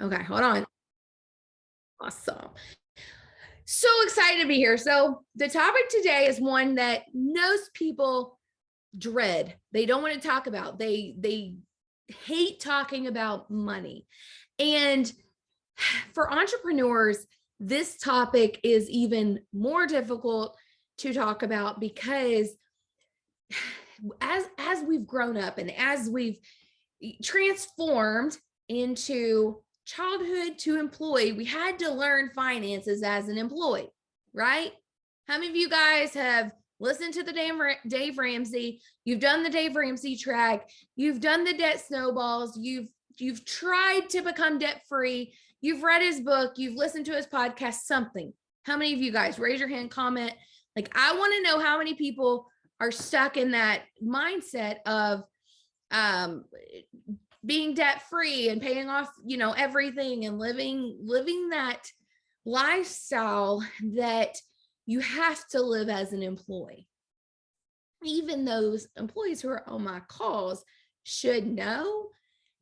Okay, hold on. Awesome. So excited to be here. So, the topic today is one that most people dread. They don't want to talk about. They hate talking about money. And for entrepreneurs, this topic is even more difficult to talk about because as we've grown up and as we've transformed into childhood to employee, we had to learn finances as an employee, right? How many of you guys have listened to the Dave Ramsey? You've done the Dave Ramsey track. You've done the debt snowballs. You've tried to become debt free. You've read his book. You've listened to his podcast. Something. How many of you guys raise your hand? Comment. Like, I want to know how many people are stuck in that mindset of um being debt free and paying off, everything and living that lifestyle that you have to live as an employee. Even those employees who are on my calls should know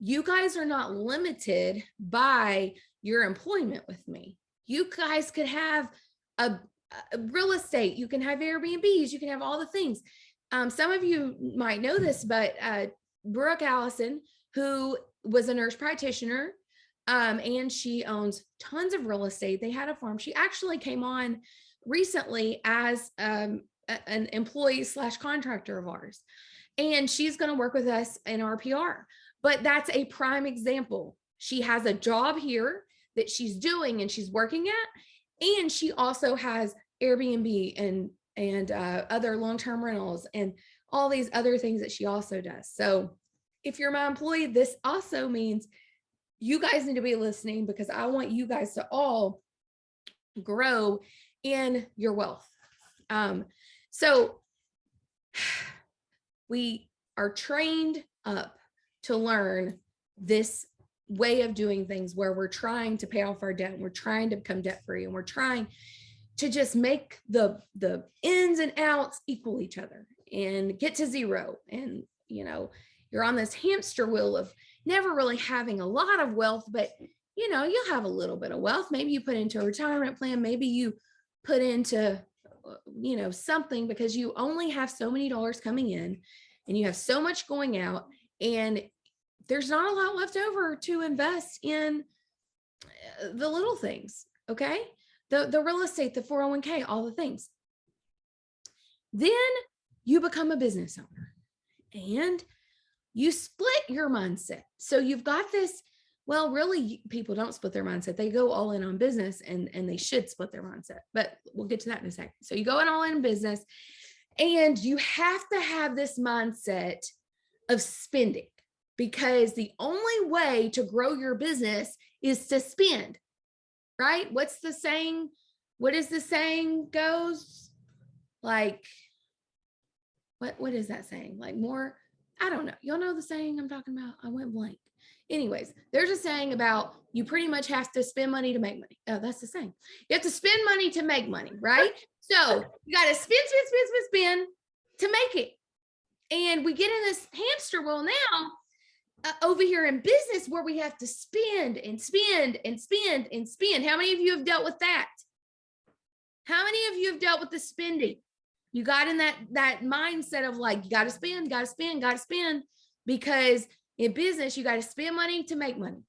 you guys are not limited by your employment with me. You guys could have a real estate, you can have Airbnbs, you can have all the things. Some of you might know this, but Brooke Allison, who was a nurse practitioner, and she owns tons of real estate. They had a farm. She actually came on recently as an employee slash contractor of ours, and she's going to work with us in our PR. But that's a prime example. She has a job here that she's doing and she's working at, and she also has Airbnb and other long-term rentals and all these other things that she also does. So if you're my employee, this also means you guys need to be listening because I want you guys to all grow in your wealth. So we are trained up to learn this way of doing things where we're trying to pay off our debt and we're trying to become debt free and we're trying to just make the ins and outs equal each other and get to zero. And you're on this hamster wheel of never really having a lot of wealth, but you'll have a little bit of wealth. Maybe you put into a retirement plan, maybe you put into something, because you only have so many dollars coming in and you have so much going out, and there's not a lot left over to invest in the little things. Okay, the real estate, the 401k, all the things. Then you become a business owner and you split your mindset. So you've got this, well, really, people don't split their mindset. They go all in on business, and they should split their mindset, but we'll get to that in a second. So you go in all in business, and you have to have this mindset of spending, because the only way to grow your business is to spend, right? What's the saying? What is the saying goes? Like, what is that saying? Like, more, I don't know. Y'all know the saying I'm talking about? I went blank. Anyways, there's a saying about you pretty much have to spend money to make money. Oh, that's the saying. You have to spend money to make money, right? So you got to spend to make it. And we get in this hamster wheel now over here in business where we have to spend and spend and spend and spend. How many of you have dealt with that? How many of you have dealt with the spending? You got in that mindset of like, you got to spend, because in business, you got to spend money to make money.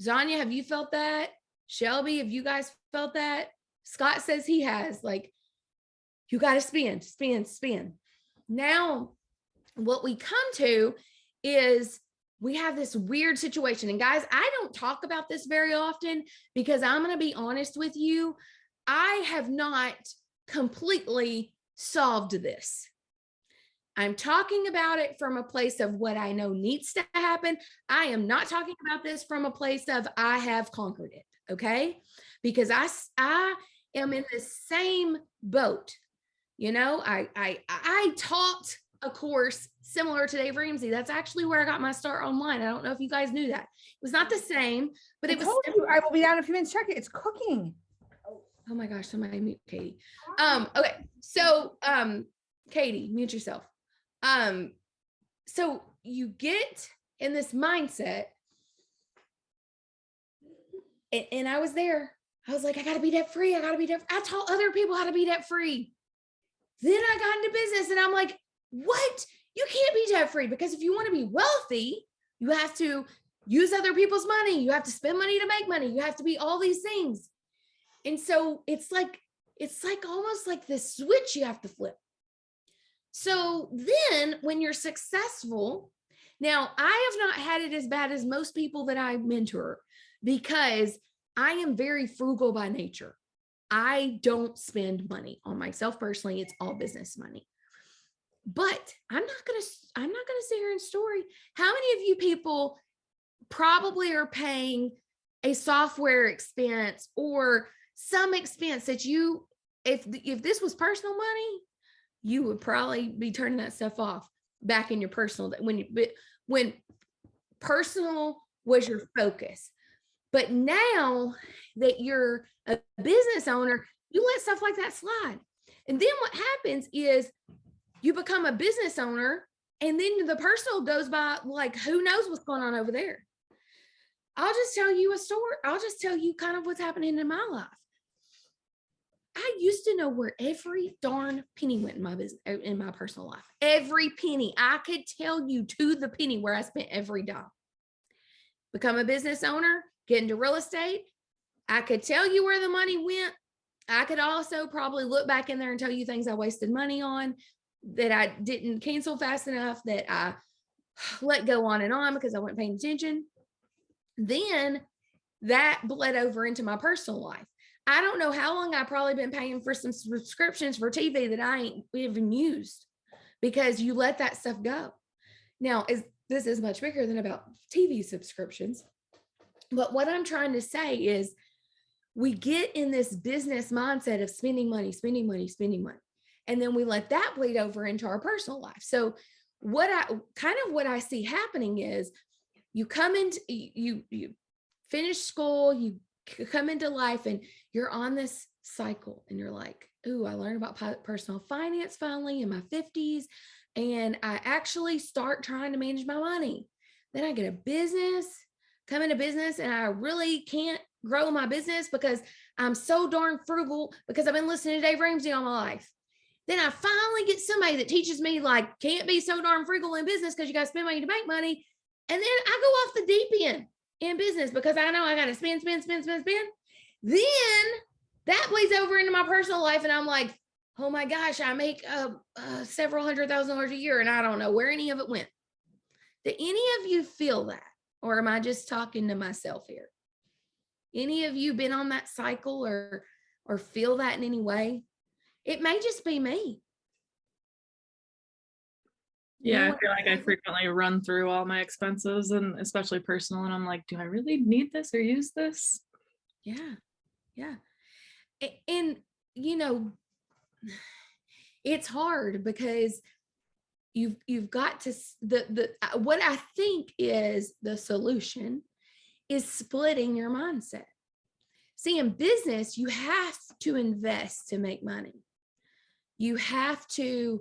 Zanya, have you felt that? Shelby, have you guys felt that? Scott says he has. Like, you got to spend. Now, what we come to is we have this weird situation. And guys, I don't talk about this very often because I'm going to be honest with you. I have not completely solved this. I'm talking about it from a place of what I know needs to happen. I am not talking about this from a place of I have conquered it, okay? Because I am in the same boat. I taught a course similar to Dave Ramsey. That's actually where I got my start online. I don't know if you guys knew that. It was not the same, but it was. I will be down in a few minutes. Check it. It's cooking. Oh my gosh, somebody mute Katie. Okay. So Katie, mute yourself. So you get in this mindset And I was there. I was like, I got to be debt free. I got to be debt free. I taught other people how to be debt free. Then I got into business and I'm like, what? You can't be debt free, because if you want to be wealthy, you have to use other people's money. You have to spend money to make money. You have to be all these things. And so it's like almost like this switch you have to flip. So then when you're successful, now I have not had it as bad as most people that I mentor, because I am very frugal by nature. I don't spend money on myself personally. It's all business money. But I'm not going to sit here and story. How many of you people probably are paying a software expense or some expense that you, if this was personal money, you would probably be turning that stuff off back in your personal, when personal was your focus. But now that you're a business owner, you let stuff like that slide. And then what happens is you become a business owner, and then the personal goes by like, who knows what's going on over there. I'll just tell you a story. I'll just tell you kind of what's happening in my life. I used to know where every darn penny went in my business, in my personal life. Every penny. I could tell you to the penny where I spent every dime. Become a business owner, get into real estate. I could tell you where the money went. I could also probably look back in there and tell you things I wasted money on, that I didn't cancel fast enough, that I let go on and on because I wasn't paying attention. Then that bled over into my personal life. I don't know how long I've probably been paying for some subscriptions for TV that I ain't even used, because you let that stuff go. Now, this is much bigger than about TV subscriptions. But what I'm trying to say is, we get in this business mindset of spending money, spending money, spending money. And then we let that bleed over into our personal life. So what I see happening is, you come into, you finish school, you come into life, and you're on this cycle, and you're like, ooh, I learned about personal finance finally in my 50s. And I actually start trying to manage my money. Then I get a business, come into business, and I really can't grow my business because I'm so darn frugal, because I've been listening to Dave Ramsey all my life. Then I finally get somebody that teaches me, like, can't be so darn frugal in business because you got to spend money to make money. And then I go off the deep end in business because I know I got to spend. Then that bleeds over into my personal life. And I'm like, oh my gosh, I make several $100,000 a year, and I don't know where any of it went. Do any of you feel that? Or am I just talking to myself here? Any of you been on that cycle or feel that in any way? It may just be me. Yeah, I feel like I frequently run through all my expenses, and especially personal, and I'm like, do I really need this or use this? Yeah. And it's hard because you've got to, what I think is the solution is splitting your mindset. See, in business, you have to invest to make money. You have to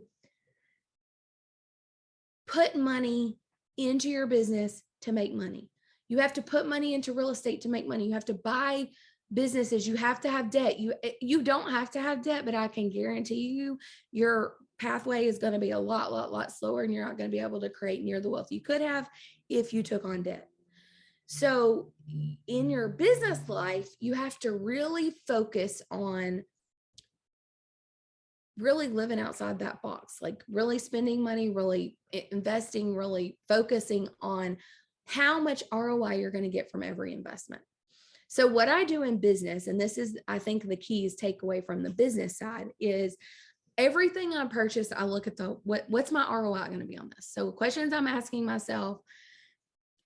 put money into your business to make money. You have to put money into real estate to make money. You have to buy businesses. You have to have debt. You don't have to have debt, but I can guarantee you your pathway is going to be a lot slower, and you're not going to be able to create near the wealth you could have if you took on debt. So in your business life, you have to really focus on really living outside that box, like really spending money, really investing, really focusing on how much ROI you're going to get from every investment. So what I do in business, and this is, I think, the keys takeaway from the business side, is everything I purchase, I look at what's my ROI going to be on this? So questions I'm asking myself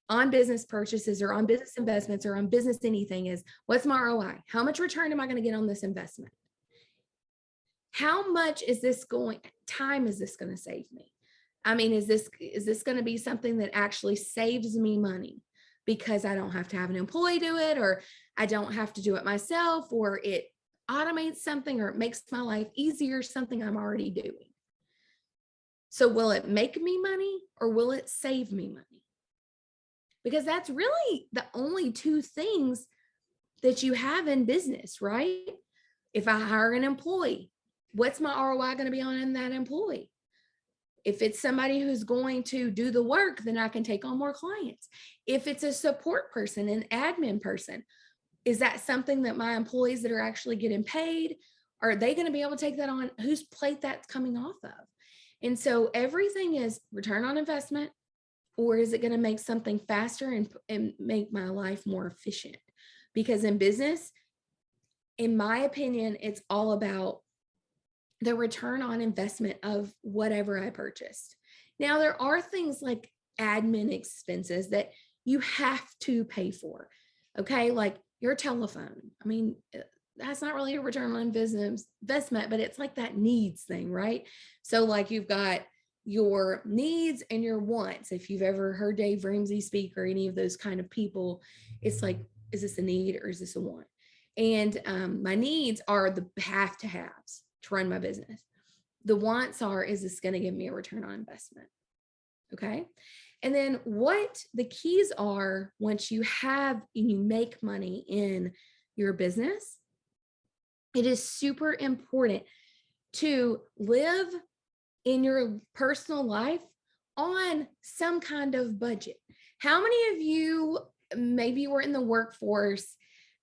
on business purchases or on business investments or on business anything is, what's my ROI? How much return am I going to get on this investment? How much is this time is this going to save me? I mean, is this going to be something that actually saves me money because I don't have to have an employee do it, or I don't have to do it myself, or it automates something, or it makes my life easier, something I'm already doing? So will it make me money, or will it save me money? Because that's really the only two things that you have in business, right? If I hire an employee, what's my ROI going to be on that employee? If it's somebody who's going to do the work, then I can take on more clients. If it's a support person, an admin person, is that something that my employees that are actually getting paid, are they going to be able to take that on? Whose plate that's coming off of? And so everything is return on investment, or is it going to make something faster and make my life more efficient? Because in business, in my opinion, it's all about the return on investment of whatever I purchased. Now, there are things like admin expenses that you have to pay for. Okay. Like your telephone. I mean, that's not really a return on business investment, but it's like that needs thing, right? So like you've got your needs and your wants. If you've ever heard Dave Ramsey speak or any of those kind of people, it's like, is this a need or is this a want? And my needs are the have to haves to run my business. The wants are, is this going to give me a return on investment? Okay. And then what the keys are once you have and you make money in your business, it is super important to live in your personal life on some kind of budget. How many of you maybe were in the workforce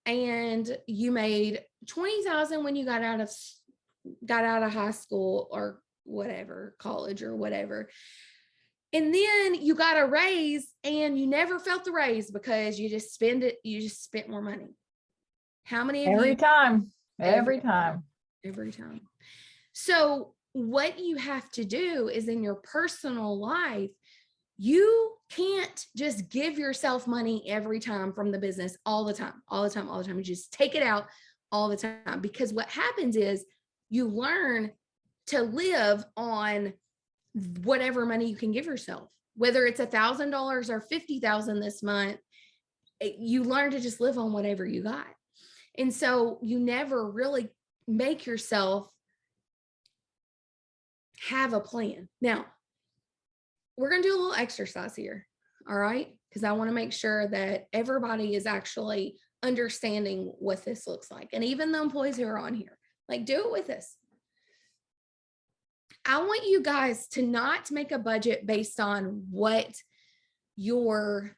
and you made 20,000 when you got out of high school or whatever, college or whatever. And then you got a raise and you never felt the raise because you just spent more money. How many of you? Every time. Every time. So what you have to do is in your personal life, you can't just give yourself money every time from the business all the time. You just take it out all the time, because what happens is you learn to live on whatever money you can give yourself, whether it's $1,000 or 50,000 this month. You learn to just live on whatever you got. And so you never really make yourself have a plan. Now, we're going to do a little exercise here. All right. Because I want to make sure that everybody is actually understanding what this looks like. And even the employees who are on here, like, do it with us. I want you guys to not make a budget based on what your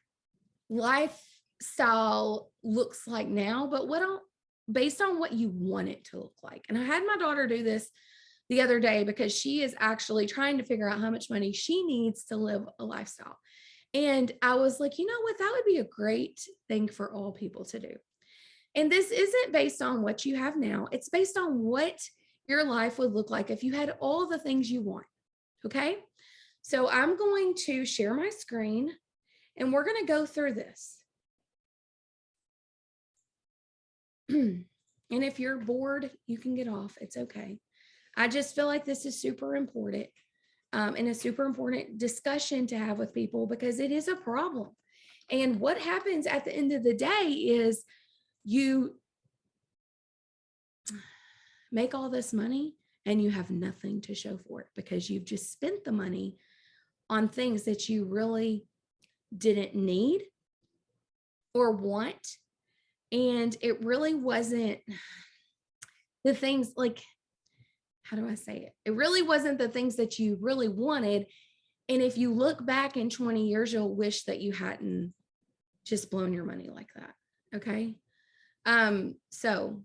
lifestyle looks like now, but based on what you want it to look like. And I had my daughter do this the other day because she is actually trying to figure out how much money she needs to live a lifestyle. And I was like, you know what, that would be a great thing for all people to do. And this isn't based on what you have now. It's based on what your life would look like if you had all the things you want. Okay. So I'm going to share my screen and we're going to go through this. And if you're bored, you can get off. It's okay. I just feel like this is super important and a super important discussion to have with people because it is a problem. And what happens at the end of the day is you make all this money and you have nothing to show for it because you've just spent the money on things that you really didn't need or want. And it really wasn't the things like, how do I say it? It really wasn't the things that you really wanted. And if you look back in 20 years, you'll wish that you hadn't just blown your money like that. Okay. So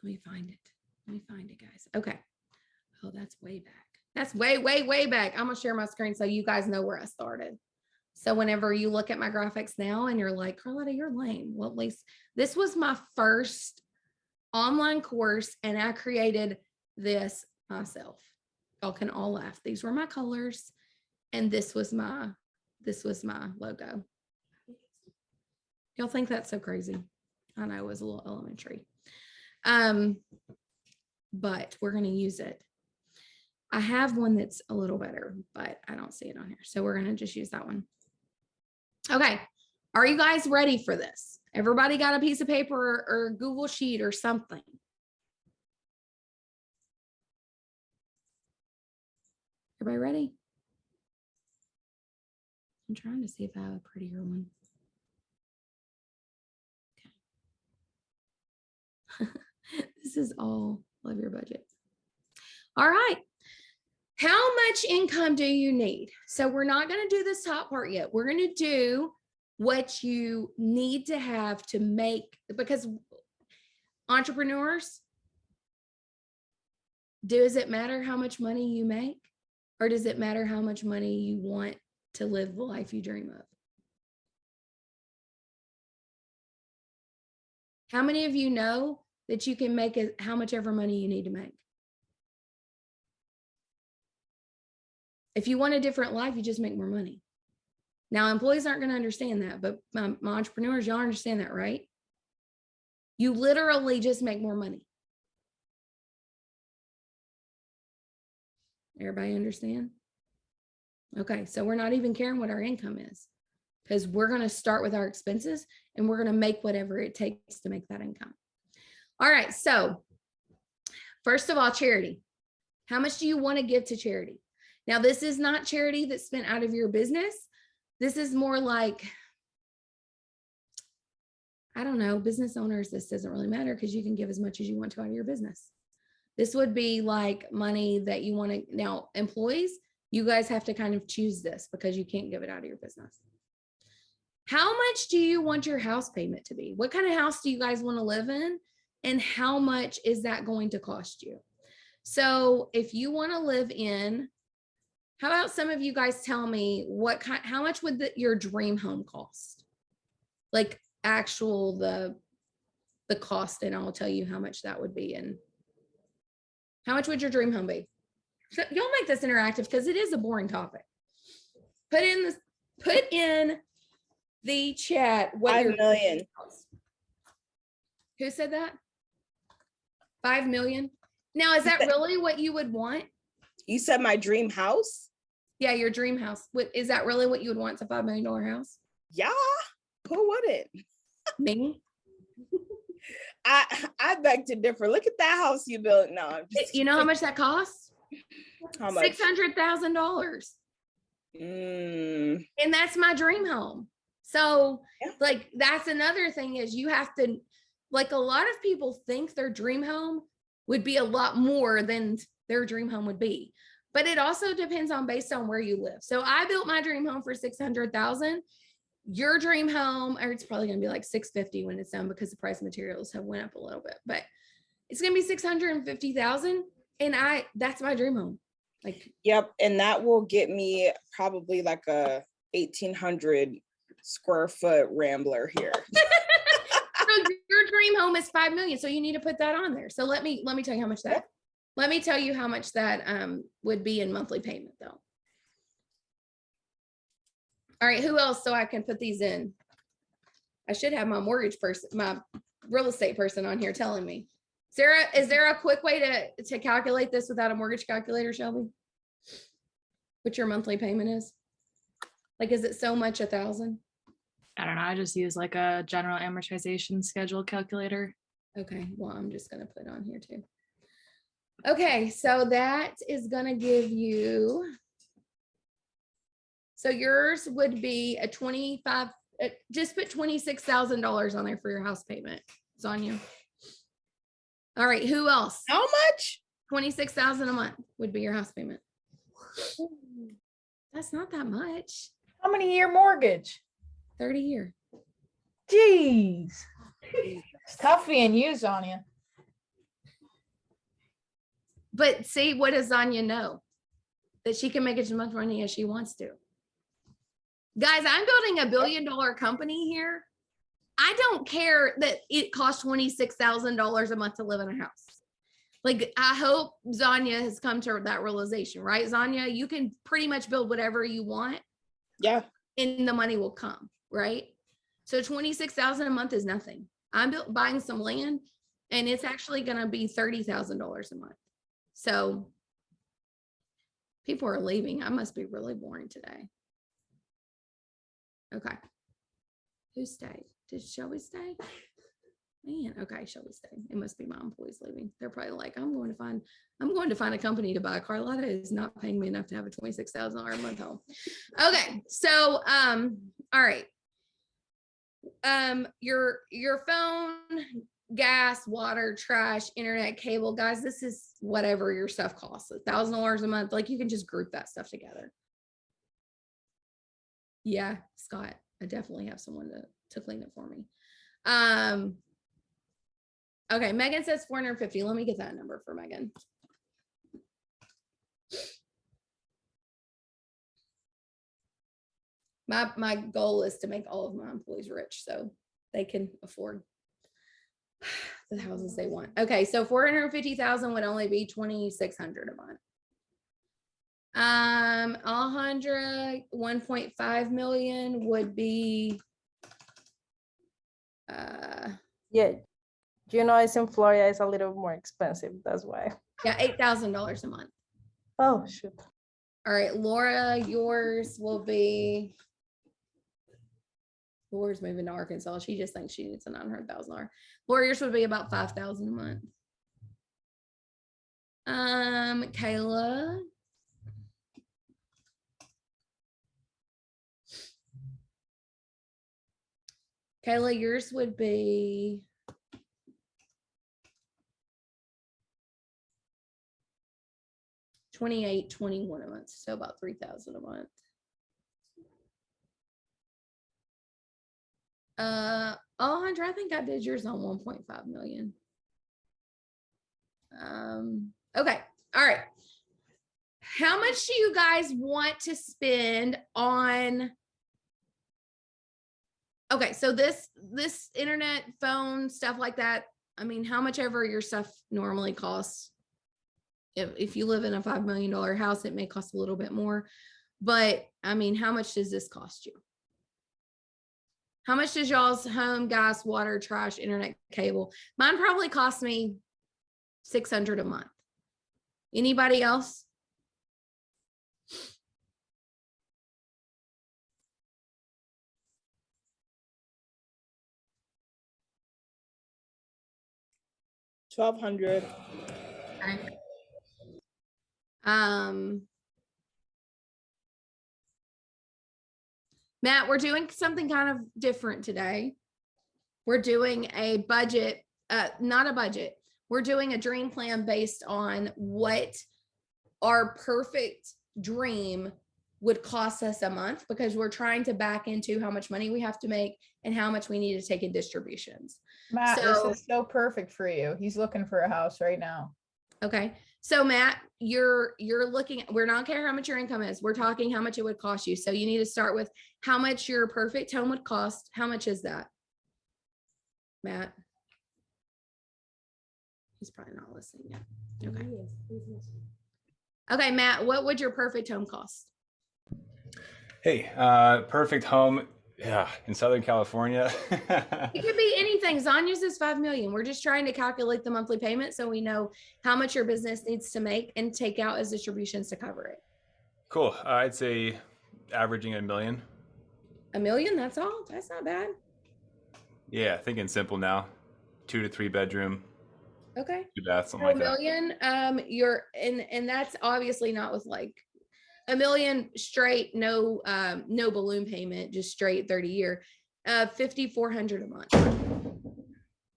let me find it, guys. Okay. Oh, that's way back. That's way, way, way back. I'm going to share my screen so you guys know where I started. So whenever you look at my graphics now and you're like, Carlotta, you're lame. Well, at least this was my first online course and I created this myself. Y'all can all laugh. These were my colors and this was my logo. Y'all think that's so crazy? I know it was a little elementary. But we're going to use it. I have one that's a little better, but I don't see it on here. So we're going to just use that one. Okay. Are you guys ready for this? Everybody got a piece of paper or Google Sheet or something? Everybody ready? I'm trying to see if I have a prettier one. This is all of your budget. All right. How much income do you need? So we're not going to do this top part yet. We're going to do what you need to have to make, because entrepreneurs, does it matter how much money you make, or does it matter how much money you want to live the life you dream of? How many of you know that you can make it how much ever money you need to make? If you want a different life, you just make more money. Now, employees aren't going to understand that, but my entrepreneurs, y'all understand that, right? You literally just make more money. Everybody understand? Okay, so we're not even caring what our income is, because we're going to start with our expenses and we're going to make whatever it takes to make that income. All right, so first of all, charity. How much do you want to give to charity? Now, this is not charity that's spent out of your business. This is more like, I don't know, business owners, this doesn't really matter because you can give as much as you want to out of your business. This would be like money that you want to, now employees, you guys have to kind of choose this because you can't give it out of your business. How much do you want your house payment to be? What kind of house do you guys want to live in? And how much is that going to cost you? So if you want to live in, how about some of you guys tell me what kind, how much would your dream home cost? Like actual, the cost, and I'll tell you how much that would be. And how much would your dream home be? So you'll make this interactive because it is a boring topic. Put in the chat what 5 million. Who said that? 5 million. Now, is that really what you would want? You said my dream house? Yeah, your dream house. Is that really what you would want? It's a $5 million house? Yeah, who wouldn't? Me? I beg to differ. Look at that house you built. No, I'm just You know how much that costs? how much? $600,000. Mm, And that's my dream home. So Yeah. like, that's another thing is you have to, like, a lot of people think their dream home would be a lot more than their dream home would be. But it also depends on based on where you live. So I built my dream home for 600,000. Your dream home, or it's probably going to be like 650 when it's done because the price of materials have went up a little bit, but it's going to be 650,000. And that's my dream home. Like, yep, and that will get me probably like a 1,800 square foot Rambler here. so your dream home is 5 million. So you need to put that on there. So let me tell you how much that, let me tell you how much that would be in monthly payment though. All right, who else so I can put these in? I should have my mortgage person, my real estate person on here telling me. Sarah, is there a quick way to calculate this without a mortgage calculator, Shelby? What your monthly payment is? Like, is it so much 1,000? I don't know. I just use like a general amortization schedule calculator. Okay, well, I'm just gonna put on here too. Okay, so that is gonna give you, so yours would be a 25, just put $26,000 on there for your house payment, Sonia. All right, who else? How much? 26,000 a month would be your house payment. That's not that much. How many year mortgage? 30 year. Jeez. It's tough being you, Sonia. But see, what does Sonia know? That she can make as much money as she wants to. Guys, I'm building $1 billion company here. I don't care that it costs $26,000 a month to live in a house. Like, I hope Zanya has come to that realization, right? Zanya, you can pretty much build whatever you want. Yeah. And the money will come, right? So 26,000 a month is nothing. I'm buying some land and it's actually going to be $30,000 a month. So people are leaving. I must be really boring today. Okay. Who stayed? Did Shelby stay? Man, okay, Shelby stayed. It must be my employees leaving. They're probably like, I'm going to find a company to buy. Carlotta is not paying me enough to have a $26,000 a month home. Okay, so all right. Your phone, gas, water, trash, internet, cable. Guys, this is whatever your stuff costs, $1,000 a month. Like you can just group that stuff together. Yeah, Scott, I definitely have someone to clean it for me. Okay, Megan says 450. Let me get that number for Megan. My goal is to make all of my employees rich so they can afford the houses they want. Okay, so 450,000 would only be 2,600 a month. 1.5 million would be Yeah. Juneau in Florida is a little more expensive. That's why. yeah, $8,000 a month. Oh, shoot. All right, Laura, yours will be. Laura's moving to Arkansas. She just thinks she needs a $900,000. Laura, yours would be about 5,000 a month. Kayla. Kayla, yours would be. $2,821 a month, so about 3,000 a month. Alejandra, I think I did yours on 1.5 million. Okay, all right. How much do you guys want to spend on? Okay, so this internet, phone, stuff like that. I mean, how much ever your stuff normally costs. If you live in a $5 million house, it may cost a little bit more, but I mean, how much does this cost you? How much does y'all's home, gas, water, trash, internet, cable? Mine probably cost me $600 a month. Anybody else? $1,200. Okay. Matt, we're doing something kind of different today. We're doing a budget, not a budget. We're doing a dream plan based on what our perfect dream would cost us a month, because we're trying to back into how much money we have to make and how much we need to take in distributions. Matt, So- this is so perfect for you. He's looking for a house right now. Okay. So Matt, you're looking, we're not care how much your income is. We're talking how much it would cost you. So you need to start with how much your perfect home would cost. How much is that, Matt? He's probably not listening yet. Okay. Okay, Matt, what would your perfect home cost? Hey, perfect home. Yeah, in Southern California. It could be anything. Zanya's is 5 million. We're just trying to calculate the monthly payment so we know how much your business needs to make and take out as distributions to cover it. Cool. I'd say averaging $1 million. $1 million, that's all. That's not bad. Yeah, thinking simple now. 2 to 3 bedroom, Okay. 2 baths, something $1 like that. million, you're and that's obviously not with like $1 million straight, no balloon payment, just straight 30-year, 5,400 a month.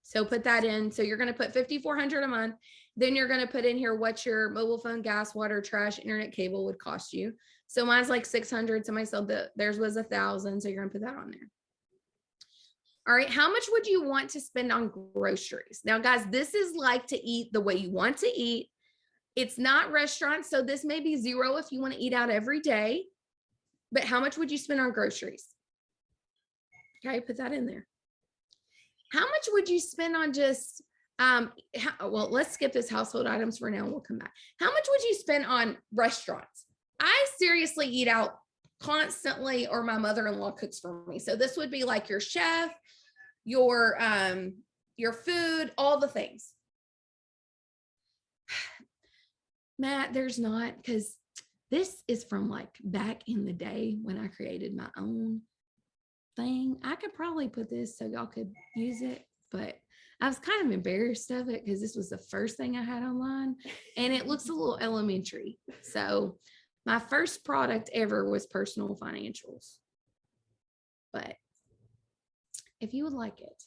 So put that in. So you're going to put 5,400 a month. Then you're going to put in here what your mobile phone, gas, water, trash, internet, cable would cost you. So mine's like 600. Somebody said that theirs was 1,000. So you're going to put that on there. All right. How much would you want to spend on groceries? Now, guys, this is like to eat the way you want to eat. It's not restaurants. So this may be zero if you want to eat out every day. But how much would you spend on groceries? Okay, put that in there. How much would you spend on just, well, let's skip this household items for now and we'll come back. How much would you spend on restaurants? I seriously eat out constantly, or my mother-in-law cooks for me. So this would be like your chef, your food, all the things. Matt, there's not, because this is from like back in the day when I created my own thing. I could probably put this so y'all could use it, but I was kind of embarrassed of it because this was the first thing I had online and it looks a little elementary. So my first product ever was Personal Financials. But if you would like it,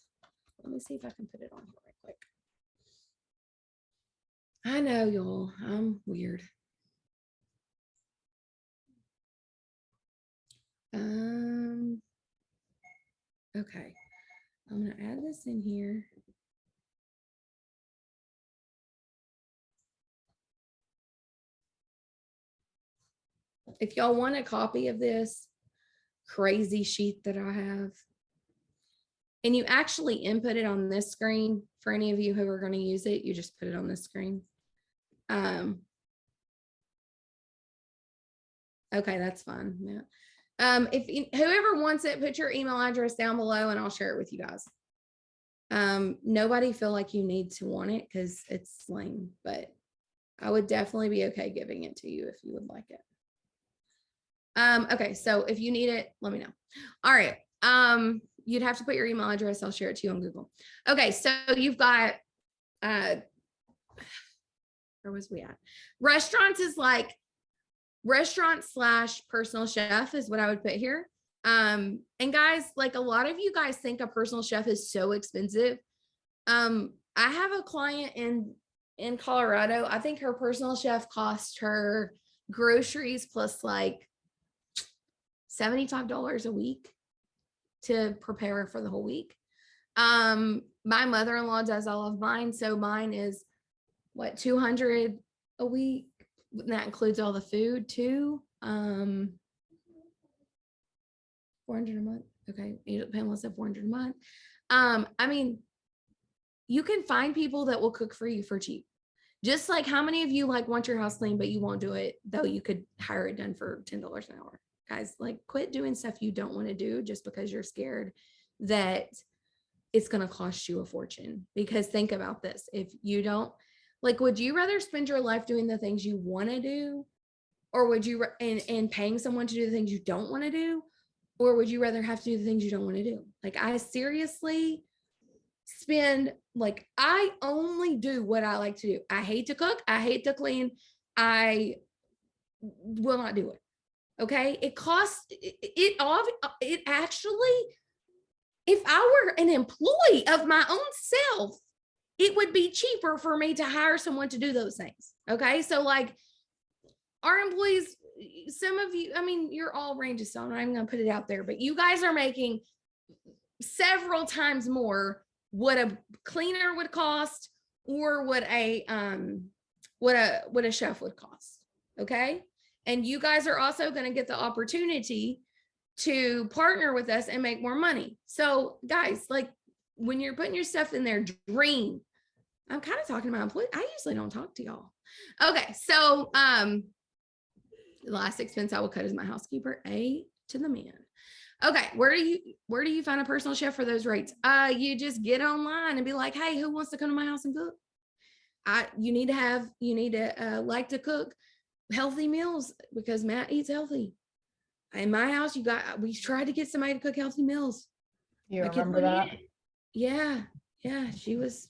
let me see if I can put it on here right I know, y'all. I'm weird. Okay. I'm gonna add this in here. If y'all want a copy of this crazy sheet that I have, and you actually input it on this screen, for any of you who are going to use it, you just put it on this screen. Okay, that's fine. Yeah. Whoever wants it, put your email address down below and I'll share it with you guys. Nobody feel like you need to want it because it's lame, but I would definitely be okay giving it to you if you would like it. Okay, so if you need it, let me know. All right. You'd have to put your email address. I'll share it to you on Google. Okay, so you've got where was we at? Restaurants is like restaurant/personal chef is what I would put here. And guys, like a lot of you guys think a personal chef is so expensive. I have a client in Colorado. I think her personal chef cost her groceries plus like $75 a week to prepare for the whole week. My mother-in-law does all of mine. So mine is what, $200 a week. That includes all the food too. 400 a month. Okay. Pamela said 400 a month. I mean, you can find people that will cook for you for cheap. Just like how many of you like want your house clean, but you won't do it, though you could hire it done for $10 an hour. Guys, like quit doing stuff you don't want to do just because you're scared that it's going to cost you a fortune. Because think about this. If you don't like, would you rather spend your life doing the things you want to do? Or would you, and paying someone to do the things you don't want to do? Or would you rather have to do the things you don't want to do? Like I seriously spend, like, I only do what I like to do. I hate to cook. I hate to clean. I will not do it. Okay. It costs, it actually, if I were an employee of my own self, it would be cheaper for me to hire someone to do those things. Okay. So like our employees, some of you, I mean, you're all ranges, so I'm not even going to put it out there, but you guys are making several times more what a cleaner would cost or what a chef would cost. Okay. And you guys are also going to get the opportunity to partner with us and make more money. So guys, like when you're putting your stuff in their dream, I'm kind of talking about employees. I usually don't talk to y'all. Okay. So, the last expense I will cut is my housekeeper, A to the man. Okay. Where do you find a personal chef for those rates? You just get online and be like, hey, who wants to come to my house and cook? You need to like to cook healthy meals because Matt eats healthy. In my house, we tried to get somebody to cook healthy meals. You remember that? Yeah. She was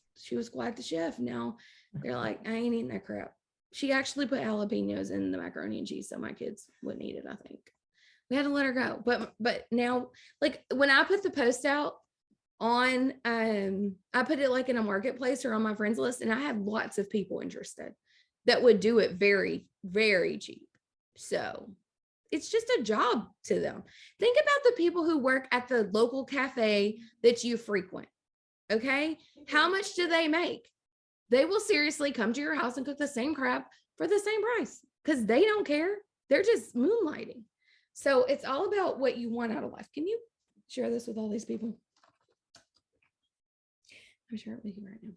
quite the chef. Now they're like, I ain't eating that crap. She actually put jalapenos in the macaroni and cheese, so my kids wouldn't eat it. I think we had to let her go. But now, like when I put the post out on, I put it like in a marketplace or on my friends list, and I have lots of people interested that would do it very, very cheap. So it's just a job to them. Think about the people who work at the local cafe that you frequent. Okay. How much do they make? They will seriously come to your house and cook the same crap for the same price because they don't care. They're just moonlighting. So it's all about what you want out of life. Can you share this with all these people? I'm sharing it with you right now.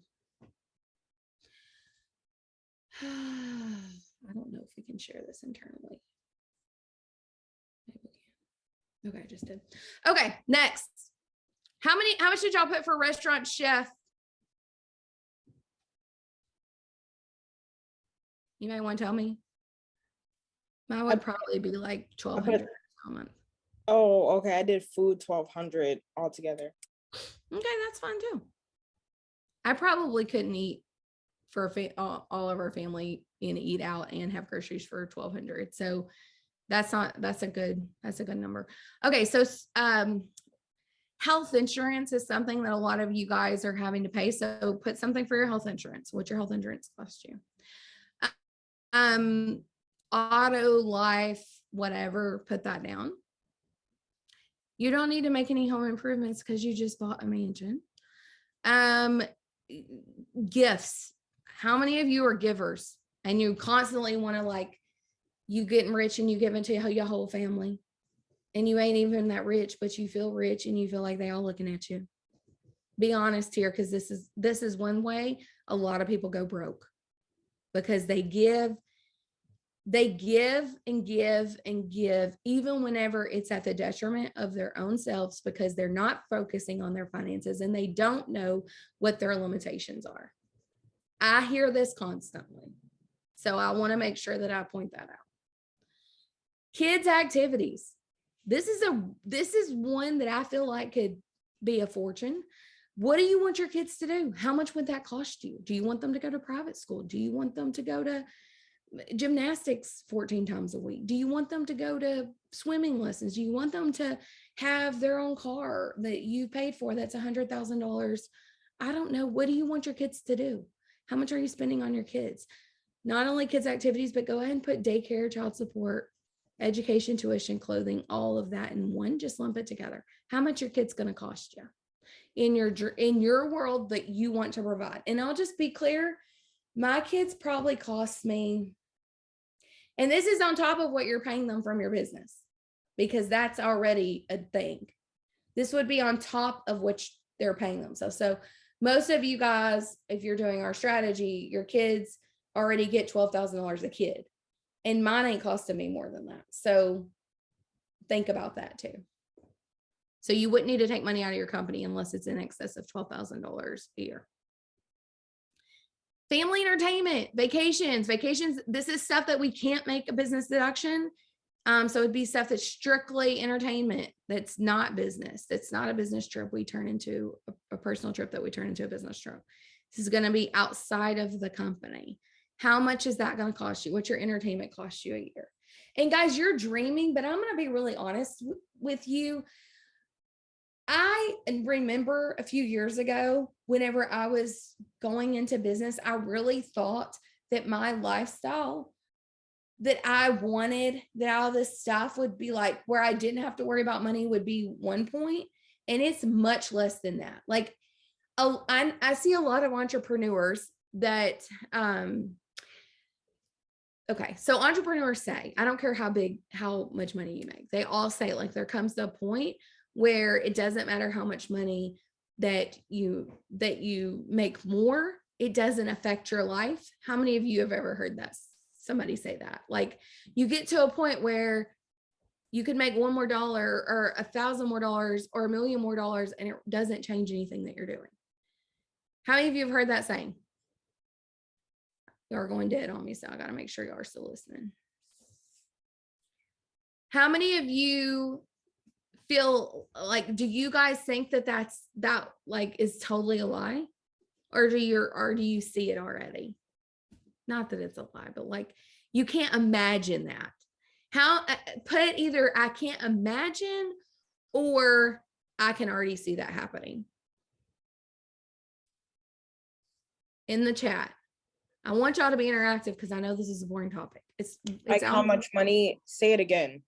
I don't know if we can share this internally. Maybe we can. Okay, I just did. Okay, next. How much did y'all put for restaurant chef? You may want to tell me. Mine would probably be like 1,200 a month. Oh, okay. I did food 1,200 altogether. Okay, that's fine too. I probably couldn't eat for all of our family and eat out and have groceries for 1,200. So that's a good number. Okay, so health insurance is something that a lot of you guys are having to pay. So put something for your health insurance. What's your health insurance cost you? Auto, life, whatever, put that down. You don't need to make any home improvements because you just bought a mansion. Gifts. How many of you are givers and you constantly want to, like, you getting rich and you give it to your whole family and you ain't even that rich, but you feel rich and you feel like they all looking at you? Be honest here, because this is one way a lot of people go broke, because they give and give and give, even whenever it's at the detriment of their own selves, because they're not focusing on their finances and they don't know what their limitations are. I hear this constantly. So I want to make sure that I point that out. Kids' activities. This is one that I feel like could be a fortune. What do you want your kids to do? How much would that cost you? Do you want them to go to private school? Do you want them to go to gymnastics 14 times a week? Do you want them to go to swimming lessons? Do you want them to have their own car that you paid for that's $100,000? I don't know. What do you want your kids to do? How much are you spending on your kids? Not only kids' activities, but go ahead and put daycare, child support, education, tuition, clothing, all of that in one. Just lump it together. How much your kid's going to cost you in your world that you want to provide? And I'll just be clear, my kids probably cost me, and this is on top of what you're paying them from your business, because that's already a thing. This would be on top of what they're paying themselves. So most of you guys, if you're doing our strategy, your kids already get $12,000 a kid, and mine ain't costing me more than that. So think about that too. So you wouldn't need to take money out of your company unless it's in excess of $12,000 a year. Family entertainment, vacations. This is stuff that we can't make a business deduction. So it'd be stuff that's strictly entertainment. That's not business. That's not a business trip we turn into a personal trip that we turn into a business trip. This is going to be outside of the company. How much is that going to cost you? What's your entertainment cost you a year? And guys, you're dreaming, but I'm going to be really honest with you. I remember a few years ago, whenever I was going into business, I really thought that my lifestyle that I wanted, that all this stuff would be like where I didn't have to worry about money would be one point. And it's much less than that. Like, I see a lot of entrepreneurs that, okay, so entrepreneurs say, I don't care how much money you make. They all say, like, there comes to a point where it doesn't matter how much money that you make more, it doesn't affect your life. How many of you have ever heard that? Somebody say that? Like, you get to a point where you could make $1 more or $1,000 more or $1 million more, and it doesn't change anything that you're doing. How many of you have heard that saying? Y'all are going dead on me, so I got to make sure y'all are still listening. How many of you feel like, do you guys think that is totally a lie? Or do you see it already? Not that it's a lie, but like, you can't imagine that. How, put either I can't imagine or I can already see that happening. In the chat. I want y'all to be interactive because I know this is a boring topic. It's like how much money? Say it again.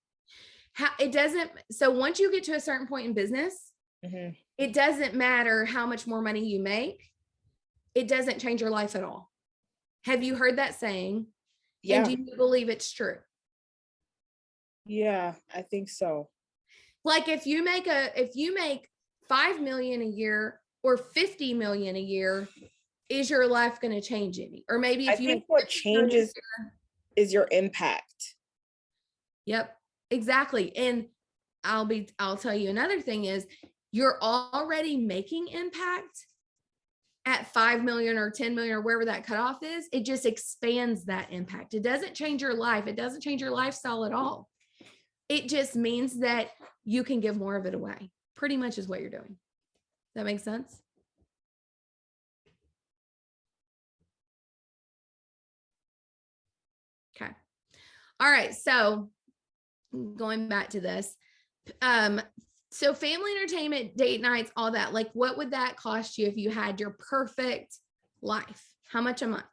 It doesn't. So once you get to a certain point in business, it doesn't matter how much more money you make. It doesn't change your life at all. Have you heard that saying? Yeah. And do you believe it's true? Yeah, I think so. Like if you make 5 million a year or 50 million a year, is your life going to change any? Or maybe if I think what changes is your impact. Yep, exactly. And I'll tell you another thing is you're already making impact at 5 million or 10 million or wherever that cutoff is. It just expands that impact. It doesn't change your life. It doesn't change your lifestyle at all. It just means that you can give more of it away. Pretty much is what you're doing. That makes sense? Okay. All right. So going back to this, so family entertainment, date nights, all that, like what would that cost you if you had your perfect life? How much a month?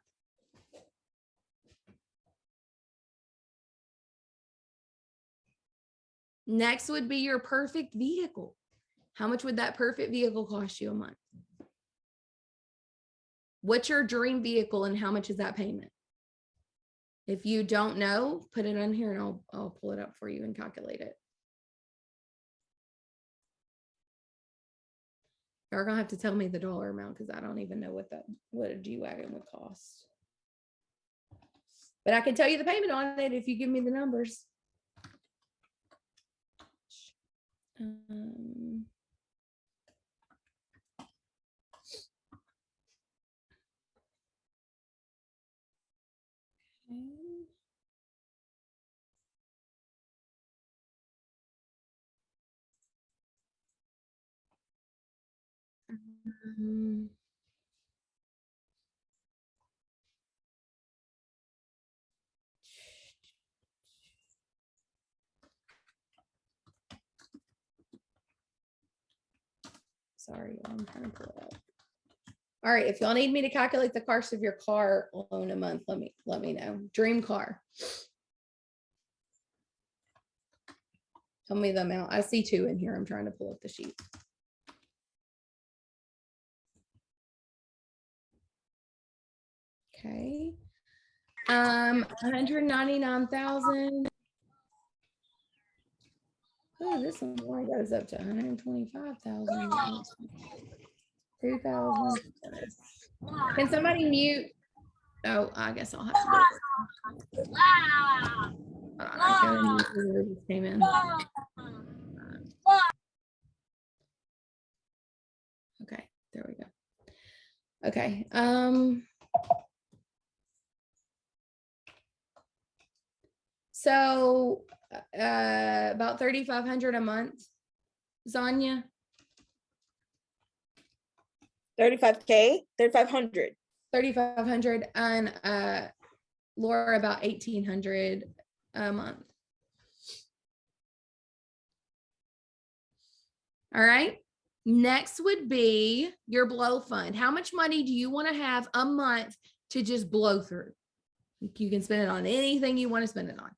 Next would be your perfect vehicle. How much would that perfect vehicle cost you a month? What's your dream vehicle and how much is that payment? If you don't know, put it on here and I'll pull it up for you and calculate it. You're gonna have to tell me the dollar amount because I don't even know what a G-Wagon would cost. But I can tell you the payment on it if you give me the numbers. Okay. Um, Sorry, I'm trying to pull it up. All right, if y'all need me to calculate the cost of your car loan a month, let me know. Dream car. Tell me the amount. I see 2 in here. I'm trying to pull up the sheet. Okay. 199,000. Oh, this one only goes up to 125,000. 2,000. Can somebody mute? Oh, I guess I'll have to do it. Hold on, I gotta mute whoever just came in. Okay, there we go. Okay. So about 3,500 a month, Zanya. 35K, 3,500. 3,500 and Laura about 1,800 a month. All right. Next would be your blow fund. How much money do you want to have a month to just blow through? You can spend it on anything you want to spend it on.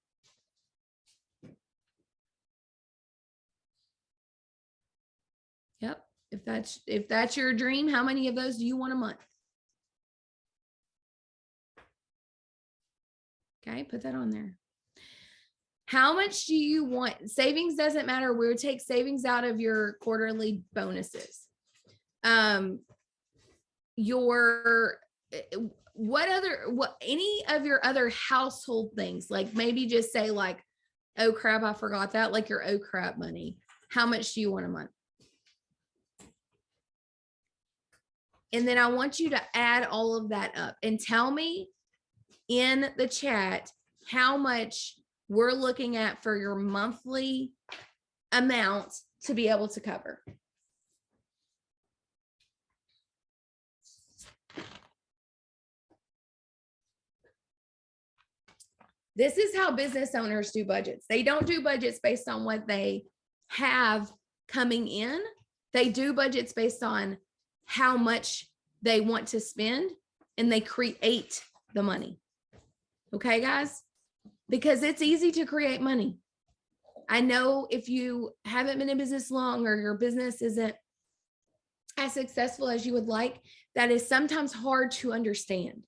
Yep. If that's your dream, how many of those do you want a month? Okay, put that on there. How much do you want? Savings doesn't matter. We would take savings out of your quarterly bonuses. Any of your other household things, like maybe just say like, oh crap, I forgot that, like your oh crap money. How much do you want a month? And then I want you to add all of that up and tell me in the chat how much we're looking at for your monthly amount to be able to cover. This is how business owners do budgets. They don't do budgets based on what they have coming in. They do budgets based on how much they want to spend, and they create the money. Okay, guys? Because it's easy to create money. I know if you haven't been in business long or your business isn't as successful as you would like, that is sometimes hard to understand.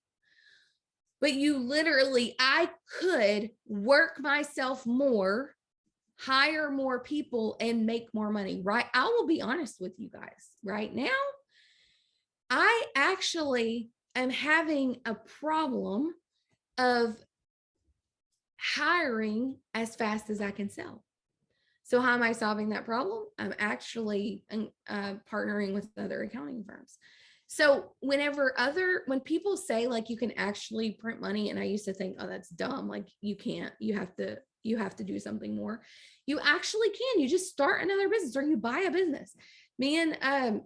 But you literally, I could work myself more, hire more people, and make more money, right? I will be honest with you guys right now. I actually am having a problem of hiring as fast as I can sell. So how am I solving that problem? I'm actually partnering with other accounting firms. So when people say like you can actually print money, and I used to think, oh, that's dumb. Like you can't, you have to do something more. You actually can. You just start another business or you buy a business. Me and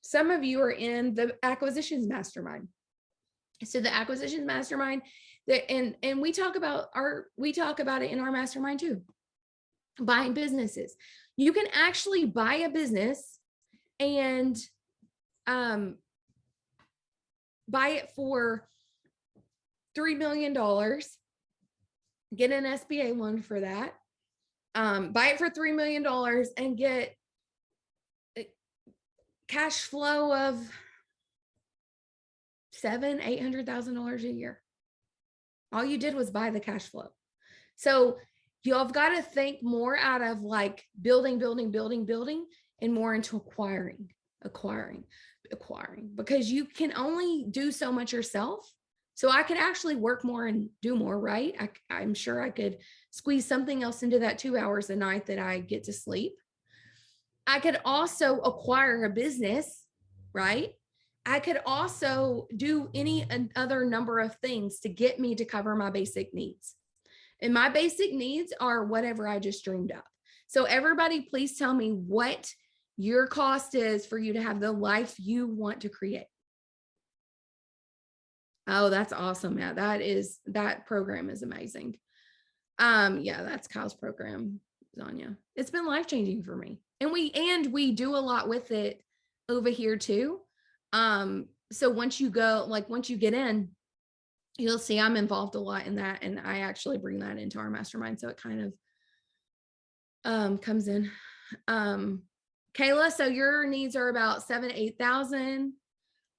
some of you are in the acquisitions mastermind. So the acquisitions mastermind, and we talk about it in our mastermind too. Buying businesses. You can actually buy a business and buy it for $3 million, get an SBA loan for that, buy it for $3 million and get cash flow of $700,000-800,000 a year. All you did was buy the cash flow. So y'all have got to think more out of like building and more into acquiring, because you can only do so much yourself. So I could actually work more and do more, right? I'm sure I could squeeze something else into that 2 hours a night that I get to sleep. I could also acquire a business, right? I could also do any other number of things to get me to cover my basic needs. And my basic needs are whatever I just dreamed up. So everybody, please tell me what your cost is for you to have the life you want to create. Oh, that's awesome. Yeah, that program is amazing. Yeah, that's Kyle's program, Zanya. It's been life-changing for me. And we do a lot with it over here too. So once you get in, you'll see I'm involved a lot in that. And I actually bring that into our mastermind. So it kind of comes in. Kayla, so your needs are about 7,000 to 8,000.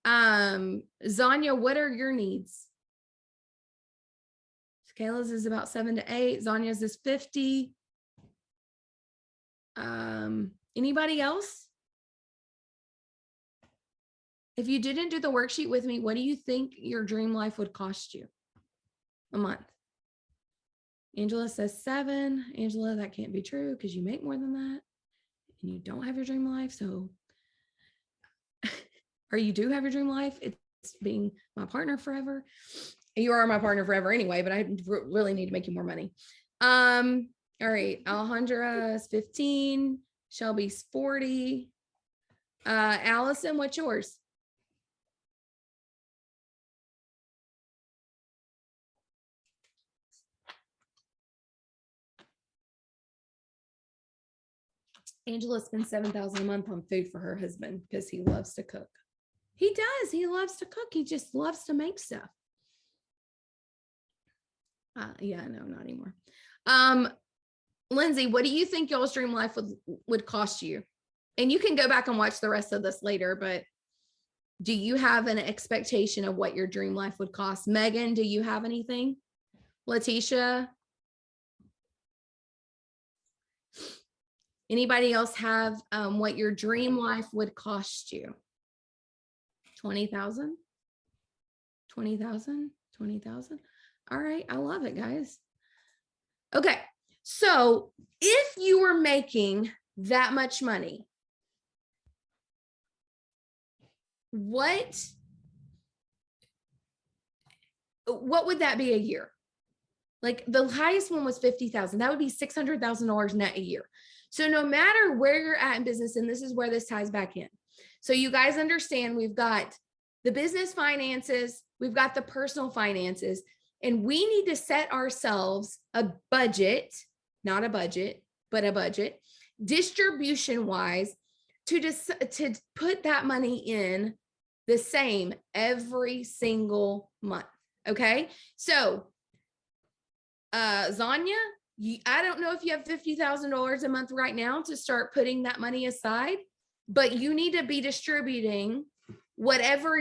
Zanya, what are your needs? Kayla's is about 7 to 8. Zanya's is 50. Anybody else? If you didn't do the worksheet with me, what do you think your dream life would cost you a month? Angela says 7. Angela, that can't be true because you make more than that and you don't have your dream life. So, or you do have your dream life. It's being my partner forever. You are my partner forever anyway, but I really need to make you more money. All right. Alejandra's 15. Shelby's 40. Allison, what's yours? Angela spends $7,000 a month on food for her husband because he loves to cook. He does. He loves to cook. He just loves to make stuff. Yeah, no, not anymore. Lindsay, what do you think y'all's dream life would cost you? And you can go back and watch the rest of this later, but do you have an expectation of what your dream life would cost? Megan, do you have anything? Letitia? Anybody else have what your dream life would cost you? 20,000? 20,000? 20,000? All right, I love it, guys. Okay, so if you were making that much money, what would that be a year? Like the highest one was 50,000. That would be $600,000 net a year. So no matter where you're at in business, and this is where this ties back in. So you guys understand we've got the business finances, we've got the personal finances, and we need to set ourselves a budget, not a budget, but a budget, distribution wise, to put that money in the same every single month. Okay. So, Zanya, I don't know if you have $50,000 a month right now to start putting that money aside, but you need to be distributing whatever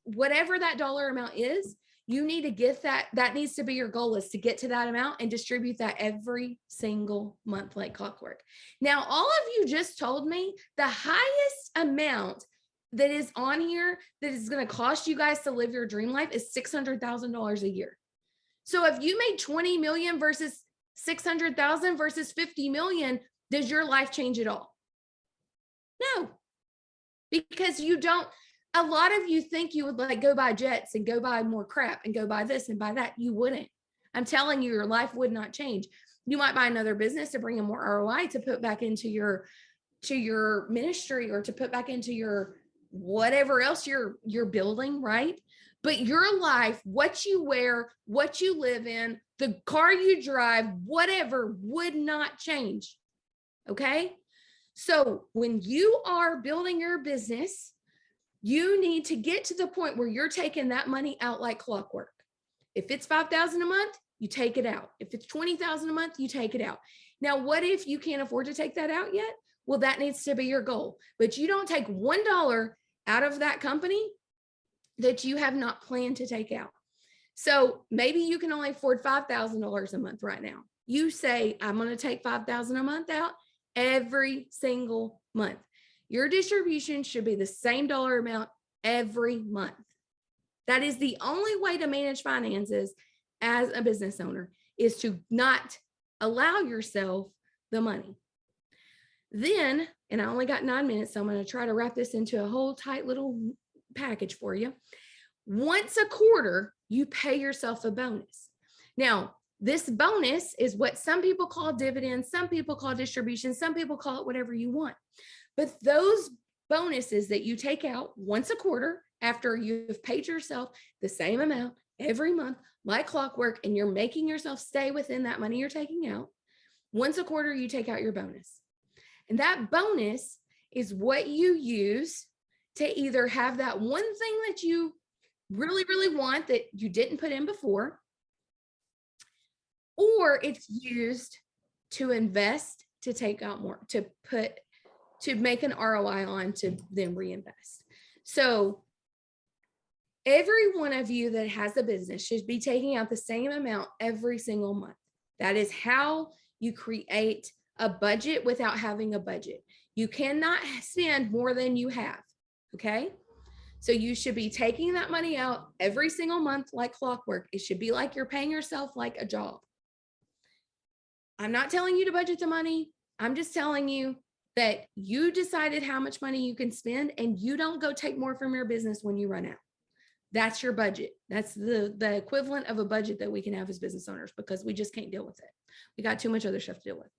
that dollar amount is. You need to get that needs to be your goal, is to get to that amount and distribute that every single month like clockwork. Now, all of you just told me the highest amount that is on here that is going to cost you guys to live your dream life is $600,000 a year. So if you made 20 million versus 600,000 versus 50 million, does your life change at all? No, because you don't. A lot of you think you would like go buy jets and go buy more crap and go buy this and buy that. You wouldn't. I'm telling you, your life would not change. You might buy another business to bring in more ROI to put back into your ministry or to put back into your whatever else you're building, right? But your life, what you wear, what you live in, the car you drive, whatever would not change. Okay? So when you are building your business, you need to get to the point where you're taking that money out like clockwork. If it's $5,000 a month, you take it out. If it's $20,000 a month, you take it out. Now, what if you can't afford to take that out yet? Well, that needs to be your goal, but you don't take $1 out of that company that you have not planned to take out. So maybe you can only afford $5,000 a month right now. You say, I'm going to take $5,000 a month out every single month. Your distribution should be the same dollar amount every month. That is the only way to manage finances as a business owner, is to not allow yourself the money. Then, and I only got 9 minutes, so I'm going to try to wrap this into a whole tight little package for you. Once a quarter, you pay yourself a bonus. Now, this bonus is what some people call dividends, some people call distribution, some people call it whatever you want. But those bonuses that you take out once a quarter after you've paid yourself the same amount every month, like clockwork, and you're making yourself stay within that money you're taking out, once a quarter, you take out your bonus. And that bonus is what you use to either have that one thing that you really, really want that you didn't put in before, or it's used to invest, to take out more, to make an ROI on, to then reinvest. So every one of you that has a business should be taking out the same amount every single month. That is how you create a budget without having a budget. You cannot spend more than you have, okay? So you should be taking that money out every single month like clockwork. It should be like you're paying yourself like a job. I'm not telling you to budget the money. I'm just telling you that you decided how much money you can spend, and you don't go take more from your business when you run out. That's your budget. That's the equivalent of a budget that we can have as business owners, because we just can't deal with it. We got too much other stuff to deal with.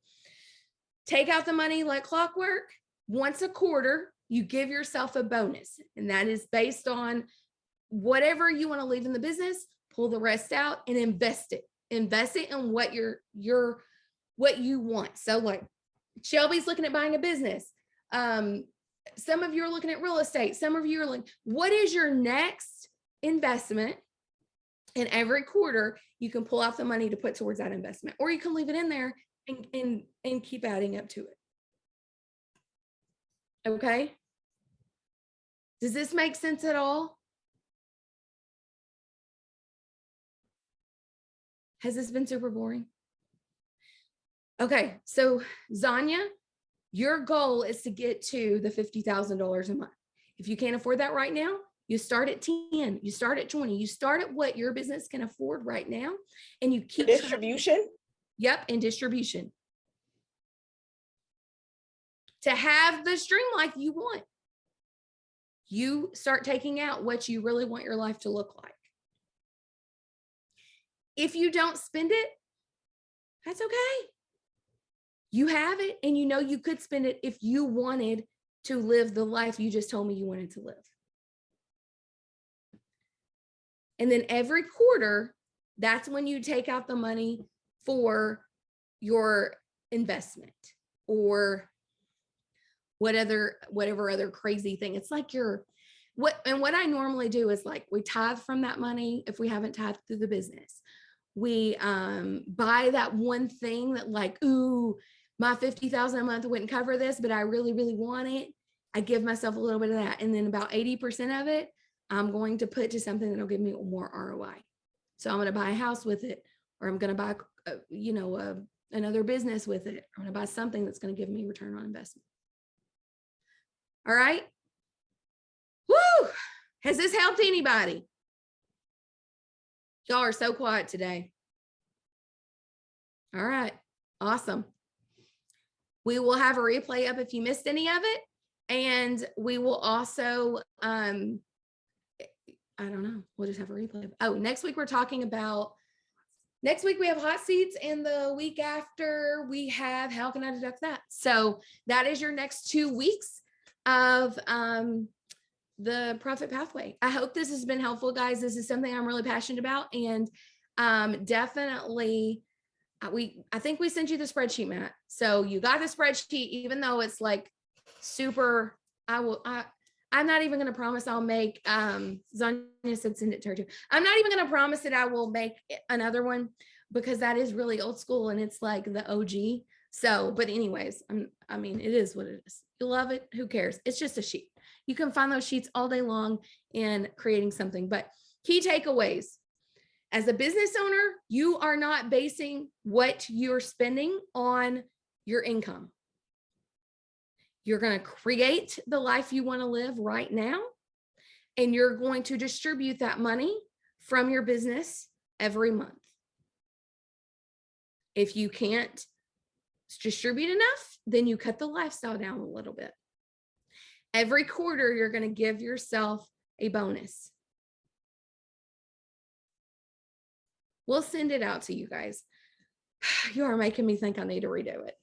Take out the money like clockwork. Once a quarter, you give yourself a bonus, and that is based on whatever you want to leave in the business. Pull the rest out and invest it. Invest it in what what you want. So like Shelby's looking at buying a business. Some of you are looking at real estate. Some of you are like, what is your next investment? And every quarter you can pull out the money to put towards that investment, or you can leave it in there and keep adding up to it. Okay. Does this make sense at all? Has this been super boring? Okay, so Zanya, your goal is to get to the $50,000 a month. If you can't afford that right now, you start at 10, you start at 20, you start at what your business can afford right now, and you keep Distribution? Yep, and distribution. To have the stream like you want, you start taking out what you really want your life to look like. If you don't spend it, that's okay. You have it, and you know you could spend it if you wanted to live the life you just told me you wanted to live. And then every quarter, that's when you take out the money for your investment or whatever other crazy thing. It's like what I normally do is like we tithe from that money if we haven't tithed through the business. We buy that one thing that like, ooh, my $50,000 a month wouldn't cover this, but I really, really want it. I give myself a little bit of that. And then about 80% of it, I'm going to put to something that'll give me more ROI. So I'm going to buy a house with it, or I'm going to buy, another business with it. I'm going to buy something that's going to give me return on investment. All right. Woo! Has this helped anybody? Y'all are so quiet today. All right. Awesome. We will have a replay up if you missed any of it. And we will also, I don't know, we'll just have a replay. Oh, next week we have hot seats, and the week after we have how can I deduct that? So that is your next 2 weeks of the Profit Pathway. I hope this has been helpful, guys. This is something I'm really passionate about, and definitely I think we sent you the spreadsheet, Matt. So you got the spreadsheet, even though it's like super, I'm not even going to promise I'll make, Zanya said send it to her too. I'm not even going to promise that I will make another one, because that is really old school, and it's like the OG. So, but anyways, I mean, it is what it is. You love it. Who cares? It's just a sheet. You can find those sheets all day long in creating something. But key takeaways. As a business owner, you are not basing what you're spending on your income. You're going to create the life you want to live right now, and you're going to distribute that money from your business every month. If you can't distribute enough, then you cut the lifestyle down a little bit. Every quarter, you're going to give yourself a bonus. We'll send it out to you guys. You are making me think I need to redo it.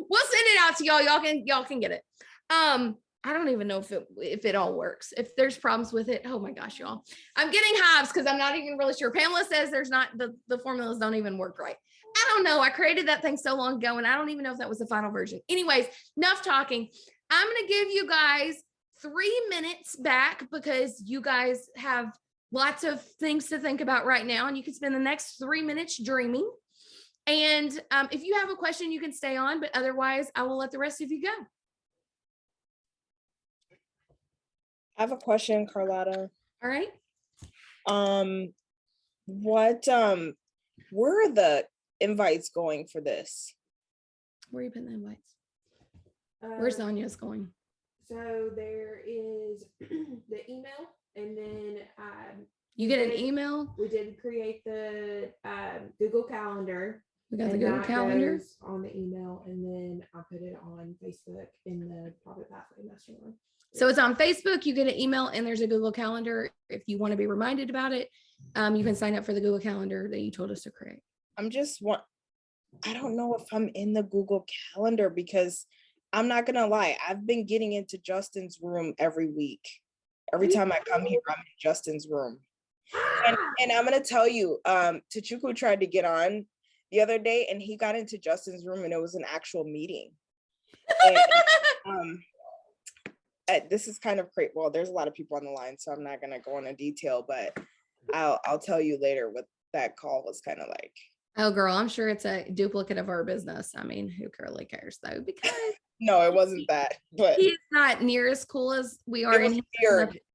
We'll send it out to y'all. Y'all can get it. I don't even know if it all works. If there's problems with it, oh my gosh, y'all. I'm getting hives because I'm not even really sure. Pamela says there's not the formulas don't even work right. I don't know. I created that thing so long ago and I don't even know if that was the final version. Anyways, enough talking. I'm going to give you guys 3 minutes back because you guys have lots of things to think about right now, and you can spend the next 3 minutes dreaming. And if you have a question, you can stay on, but otherwise I will let the rest of you go. I have a question, Carlotta. All right. Where are the invites going for this? Where are you putting the invites? Where's Anya's going? So there is the email, and then You get an email. we did create the Google Calendar. We got the and Google that Calendar. goes on the email, and then I put it on Facebook in the Private Pathway Mastermind. So it's on Facebook. You get an email and there's a Google Calendar. If you want to be reminded about it, you can sign up for the Google Calendar that you told us to create. I don't know if I'm in the Google Calendar because I'm not gonna lie, I've been getting into Justin's room every week. Every time I come here, I'm in Justin's room. And I'm gonna tell you, Tachuku tried to get on the other day and he got into Justin's room and it was an actual meeting. And, this is kind of great. Well, there's a lot of people on the line, so I'm not gonna go into detail, but I'll tell you later what that call was kind of like. Oh, girl, I'm sure it's a duplicate of our business. I mean, who really cares though? Because No, it wasn't that, but he's not near as cool as we are it was in here. weird.